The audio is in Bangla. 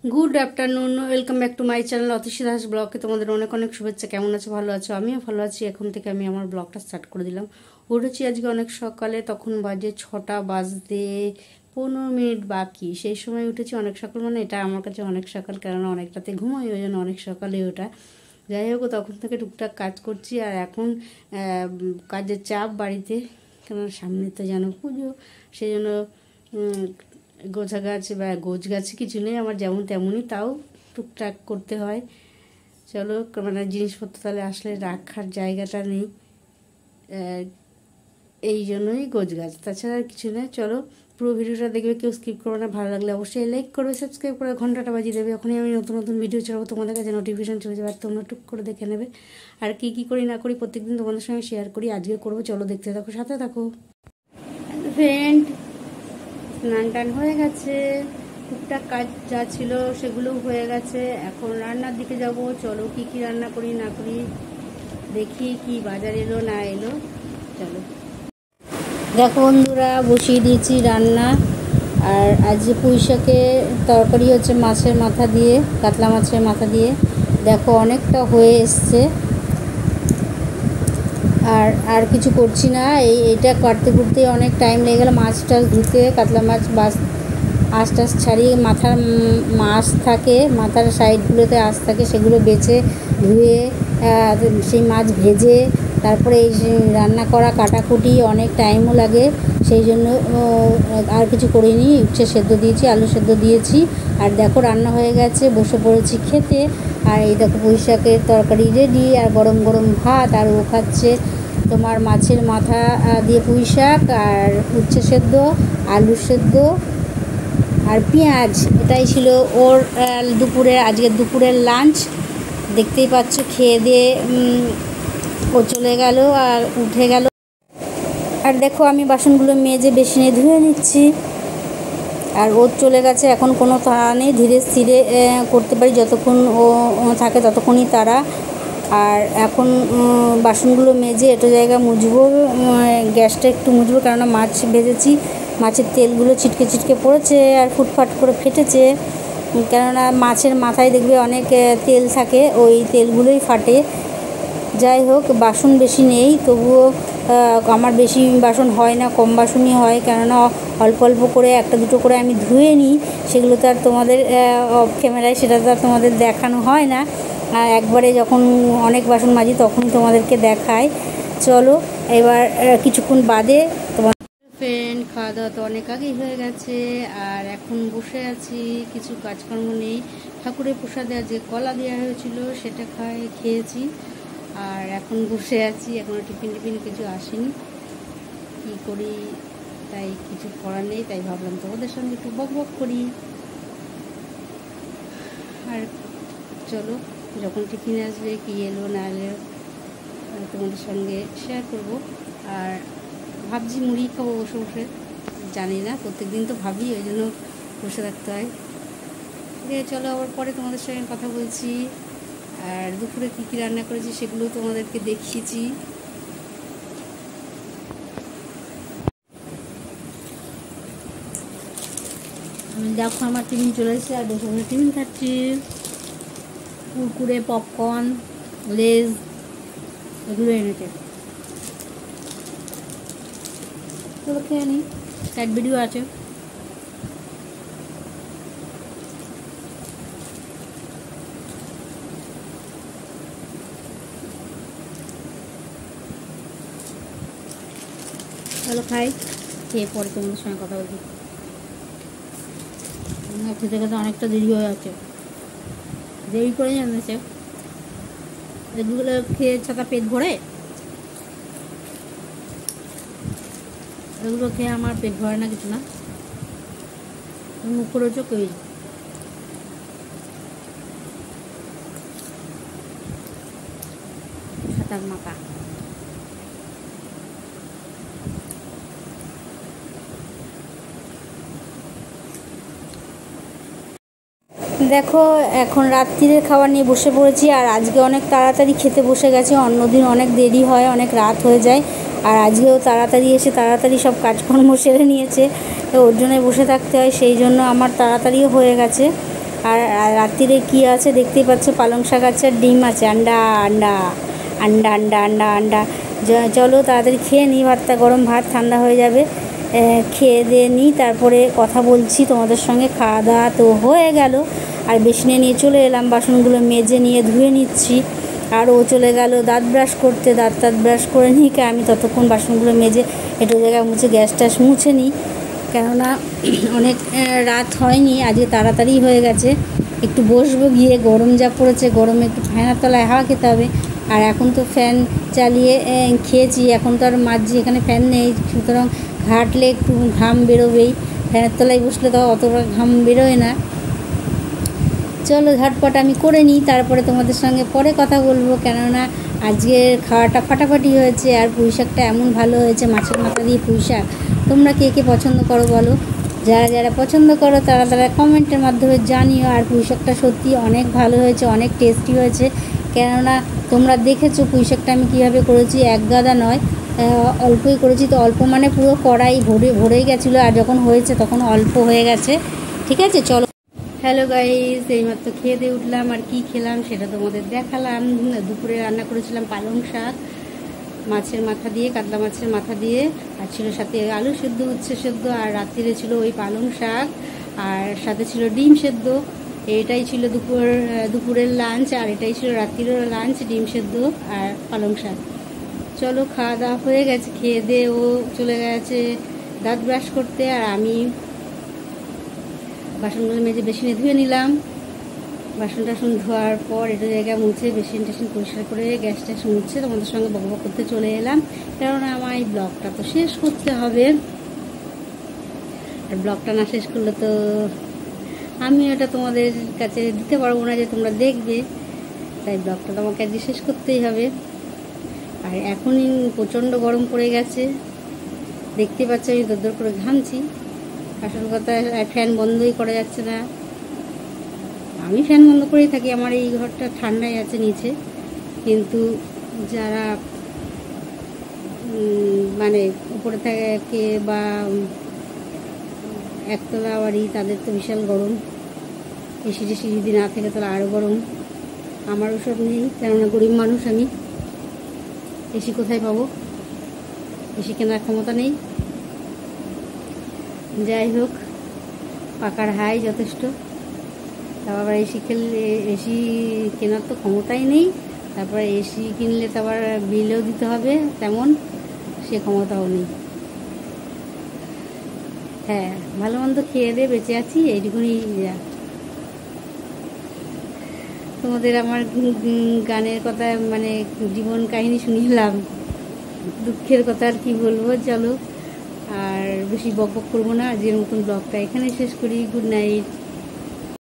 Good afternoon, welcome back to my channel Atishi Das ব্লগে। তোমাদের অনেক অনেক শুভেচ্ছা। কেমন আছো? ভালো আছো? আমিও ভালো আছি। এখন থেকে আমি আমার ব্লগটা স্টার্ট করে দিলাম। উঠেছি আজকে অনেক সকালে, তখন বাজে 6টা বাজতে 15 মিনিট বাকি। সেই সময় উঠেছি অনেক সকাল, মানে এটা আমার কাছে অনেক সকাল, কেননা অনেক রাতে ঘুমাই, ওই জন্য অনেক সকালে ওটা। যাই হোক, তখন থেকে টুকটাক কাজ করছি। আর এখন কাজের চাপ বাড়িতে, কেননা সামনে তো যেন পুজো, সেই জন্য গোছা গাছ বা গোছ গাছে কিছু নেই আমার, যেমন তেমনই, তাও টুকটাক করতে হয়। চলো, মানে জিনিসপত্র তাহলে আসলে রাখার জায়গাটা নেই, এই জন্যই গোছ গাছ, তাছাড়া আর কিছু নেই। চলো, পুরো ভিডিওটা দেখবে, কেউ স্কিপ করবে না। ভালো লাগলে অবশ্যই লাইক করবে, সাবস্ক্রাইব করে ঘন্টাটা বাজিয়ে দেবে। যখনই আমি নতুন নতুন ভিডিও ছাড়বো তোমাদের কাছে নোটিফিকেশন চলে যাবে, আর তোমরা টুক করে দেখে নেবে। আর কী কী করি না করি প্রত্যেকদিন তোমাদের সঙ্গে শেয়ার করি, আজকে করবো। চলো, দেখতে থাকো, সাথে থাকো। ফ্রেন্ড, স্নান টান হয়ে গেছে, টুকটাক কাজ যা ছিল সেগুলো হয়ে গেছে। এখন রান্নার দিকে যাব। চলো, কি কি রান্না করি না করি দেখি, কি বাজার এলো না এলো। চলো, দেখো বন্ধুরা, বসিয়ে দিয়েছি রান্না। আর আজ পুঁই শাকের তরকারি হচ্ছে, মাছের মাথা দিয়ে, কাতলা মাছের মাথা দিয়ে। দেখো অনেকটা হয়ে এসছে, আর আর কিছু করছি না। এইটা কাটতে কুটতে অনেক টাইম লেগে গেল। মাছ টাছ ধুতে, কাতলা মাছ আঁশ টাশ ছাড়িয়ে, মাথার মাছ থাকে, মাথার সাইডগুলোতে আঁশ থাকে, সেগুলো বেছে ধুয়ে সেই মাছ ভেজে তারপরে এই রান্না করা, কাটাকুটি অনেক টাইমও লাগে। সেই জন্য আর কিছু করিনি। উচ্ছে সেদ্ধ দিয়েছি, আলু সেদ্ধ দিয়েছি। আর দেখো রান্না হয়ে গেছে, বসে পড়েছি খেতে। আর এই দেখো পুঁই শাকের তরকারি রেডি, আর গরম গরম ভাত। আর ও খাচ্ছে তোমার মাছের মাথা দিয়ে পুঁই শাক, আর উচ্ছে সেদ্ধ, আলু সেদ্ধ আর পেঁয়াজ। এটাই ছিল ওর আজকের দুপুরের লাঞ্চ। দেখতেই পাচ্ছ, খেয়ে দিয়ে ও চলে গেল আর উঠে গেল। আর দেখো আমি বাসনগুলো মেজে বেসিনে ধুয়ে নিচ্ছি। আর ও চলে গেছে, এখন কোনো তাড়া নেই, ধীরে স্থিরে করতে পারি, যতক্ষণ ও থাকে ততক্ষণই তাড়া। আর এখন বাসনগুলো মেজে এটো জায়গা মুছবো, গ্যাসটা একটু মুছবো, কেননা মাছ ভেজেছি, মাছের তেলগুলো ছিটকে ছিটকে পড়েছে আর ফুটফাট করে ফেটেছে। কেননা মাছের মাথায় দেখবে অনেক তেল থাকে, ওই তেলগুলোই ফাটে। যাই হোক, বাসন বেশি নেই, তবুও আমার বেশি বাসন হয় না, কম বাসনই হয়, কেননা অল্প অল্প করে একটা দুটো করে আমি ধুয়ে নিই। সেগুলো তো আর তোমাদের অফ ক্যামেরায় সেটা তো আর তোমাদের দেখানো হয় না। একবারে যখন অনেক বাসন মাজি তখনই তোমাদেরকে দেখায়। চলো, এবার কিছুক্ষণ বাদে তোমার ফ্রেন্ড, খাওয়া দাওয়া তো অনেক আগেই হয়ে গেছে। আর এখন বসে আছি, কিছু কাজকর্ম নেই। ঠাকুরের প্রসাদে আজকে কলা দেওয়া হয়েছিল, সেটা খেয়েছি। আর এখন বসে আছি, এখনও টিফিন কিছু আসেনি, কী করি, তাই কিছু করার নেই, তাই ভাবলাম তোমাদের সঙ্গে একটু বক বক করি। আর চলো, যখন টিফিন আসবে, কি এলো না এলো তোমাদের সঙ্গে শেয়ার করব। আর ভাবছি মুড়ি খাবো বসে বসে, জানি না, প্রত্যেকদিন তো ভাবি, ওই জন্য বসে থাকতে হয়। ঠিক আছে, চলো, আবার পরে তোমাদের সঙ্গে কথা বলছি। আর দুপুরে কী কী রান্না করেছি সেগুলো তোমাদেরকে দেখিয়েছি। দেখো আমার টিফিন চলে এসেছে, আর বসে বসে টিফিন খাচ্ছি। কুরকুরে, পপকর্ন, লেজ এগুলো এনেছে। চলো খেয়ে নিই, ক্যাডবেরিও আছে। চলো খাই, খেয়ে পরে তোমাদের সঙ্গে কথা বলছি। খেতে খেতে অনেকটা দেরি হয়ে যাচ্ছে, দেরি করে জানতেছে এগুলো খেয়ে ছাতা পেট ভরে, এগুলো খেয়ে আমার পেট ভরে না, কিছু না, মুখ করে চোখে ছাতার মাথা। দেখো এখন রাত্রিরের খাবার নিয়ে বসে পড়েছি। আর আজকে অনেক তাড়াতাড়ি খেতে বসে গেছে, অন্যদিন অনেক দেরি হয়, অনেক রাত হয়ে যায়। আর আজকেও তাড়াতাড়ি এসে তাড়াতাড়ি সব কাজকর্ম সেরে নিয়েছে, তো ওর জন্যই বসে থাকতে হয়, সেই জন্য আমার তাড়াতাড়িও হয়ে গেছে। আর রাত্রিরে কি আছে দেখতেই পাচ্ছ, পালং শাক আছে আর ডিম আছে, আন্ডা আন্ডা আন্ডা আন্ডা আন্ডা আন্ডা। চলো তাড়াতাড়ি খেয়ে নিই ভাতটা, গরম ভাত ঠান্ডা হয়ে যাবে। খেয়ে দিয়ে নিই, তারপরে কথা বলছি তোমাদের সঙ্গে। খাওয়া দাওয়া তো হয়ে গেল, আর বেসিনে নিয়ে চলে এলাম, বাসনগুলো মেজে নিয়ে ধুয়ে নিচ্ছি। আর ও চলে গেল দাঁত ব্রাশ করতে, দাঁত ব্রাশ করে নিই, আমি ততক্ষণ বাসনগুলো মেজে একটু জায়গায় মুছে গ্যাস ট্যাস মুছে নিই, কেননা অনেক রাত হয়নি, আজকে তাড়াতাড়ি হয়ে গেছে। একটু বসবো গিয়ে, গরম যা পড়েছে, গরমে একটু ফ্যানের তলায় হাওয়া খেতে হবে। আর এখন তো ফ্যান চালিয়ে খেয়েছি, এখন তো আর মাজছি, এখানে ফ্যান নেই, সুতরাং ঘাটলে একটু ঘাম বেরোবেই, ফ্যানের তলায় বসলে তো অতটা ঘাম বেরোয় না। চলো ঝটপট আমি করে নিই, তারপরে তোমাদের সঙ্গে পরে কথা বলবো, কেননা আজকের খাওয়াটা ফাটাফাটি হয়েছে। আর পুঁই শাকটা এমন ভালো হয়েছে, মাছের মাথা দিয়ে পুঁই শাক। তোমরা কে কে পছন্দ করো বলো, যারা যারা পছন্দ করো তারা তারা কমেন্টের মাধ্যমে জানিও। আর পুঁই শাকটা সত্যি অনেক ভালো হয়েছে, অনেক টেস্টি হয়েছে, কেননা তোমরা দেখেছো পুঁই শাকটা আমি কীভাবে করেছি, এক গাদা নয়, অল্পই করেছি। তো অল্প মানে পুরো কড়াই ভরেই গেছিলো, আর যখন হয়েছে তখন অল্প হয়ে গেছে। ঠিক আছে, চলো। হ্যালো গাইস, এইমাত্র খেয়ে দিয়ে উঠলাম, আর কি খেলাম সেটা তোমাদের দেখালাম। দুপুরে রান্না করেছিলাম পালং শাক মাছের মাথা দিয়ে, কাতলা মাছের মাথা দিয়ে, আর ছিল সাথে আলু সেদ্ধ, উচ্ছে সেদ্ধ, আর রাত্রিরে ছিল ওই পালং শাক, আর সাথে ছিল ডিম সেদ্ধ। এটাই ছিল দুপুরের লাঞ্চ, আর এটাই ছিল রাত্রিরের লাঞ্চ, ডিম সেদ্ধ আর পালং শাক। চলো, খাওয়া দাওয়া হয়ে গেছে, খেয়ে দিয়ে ও চলে গেছে দাঁত ব্রাশ করতে, আর আমি বাসনগুলো মেজে বেসিনে ধুয়ে নিলাম। বাসন টাসন ধোয়ার পর এটা জায়গায় মুছে বেসিন টেসিন পরিষ্কার করে গ্যাস ট্যাস মুছে তোমাদের সঙ্গে বকবক করতে চলে এলাম, কেননা আমার এই ব্লগটা তো শেষ করতে হবে। আর ব্লগটা না শেষ করলে তো আমি ওটা তোমাদের কাছে দিতে পারবো না যে তোমরা দেখবে, তাই ব্লগটা তোমাকে আজকে শেষ করতেই হবে। আর এখনই প্রচণ্ড গরম পড়ে গেছে, দেখতে পাচ্ছ আমি দরদর করে ঘামছি। আসল কথা, ফ্যান বন্ধই করা যাচ্ছে না। আমি ফ্যান বন্ধ করেই থাকি, আমার এই ঘরটা ঠান্ডাই আছে নিচে, কিন্তু যারা মানে উপরে থাকে বা একতলা বাড়ি, তাদের তো বিশাল গরম। এসি টেসি যদি না থাকে তাহলে আরও গরম। আমার ওসব নেই, কেননা গরিব মানুষ আমি, এসি কোথায় পাবো, এসি কেনার ক্ষমতা নেই। যাই হোক, পাকার হাই যথেষ্ট, তারপর আবার এসি কেনার তো ক্ষমতাই নেই, তারপরে এসি কিনলে তো আবার বিলও দিতে হবে, তেমন সে ক্ষমতাও নেই। হ্যাঁ, ভালো মন্দ খেয়ে দিয়ে বেঁচে আছি, এইটুকুনি যা। তোমাদের আমার গানের কথা মানে জীবন কাহিনী শুনিলাম, দুঃখের কথা আর কি বলবো। চলো, আর বেশি বকবক করবো না, আজকের মতন ব্লগটা এখানে শেষ করি। Good night.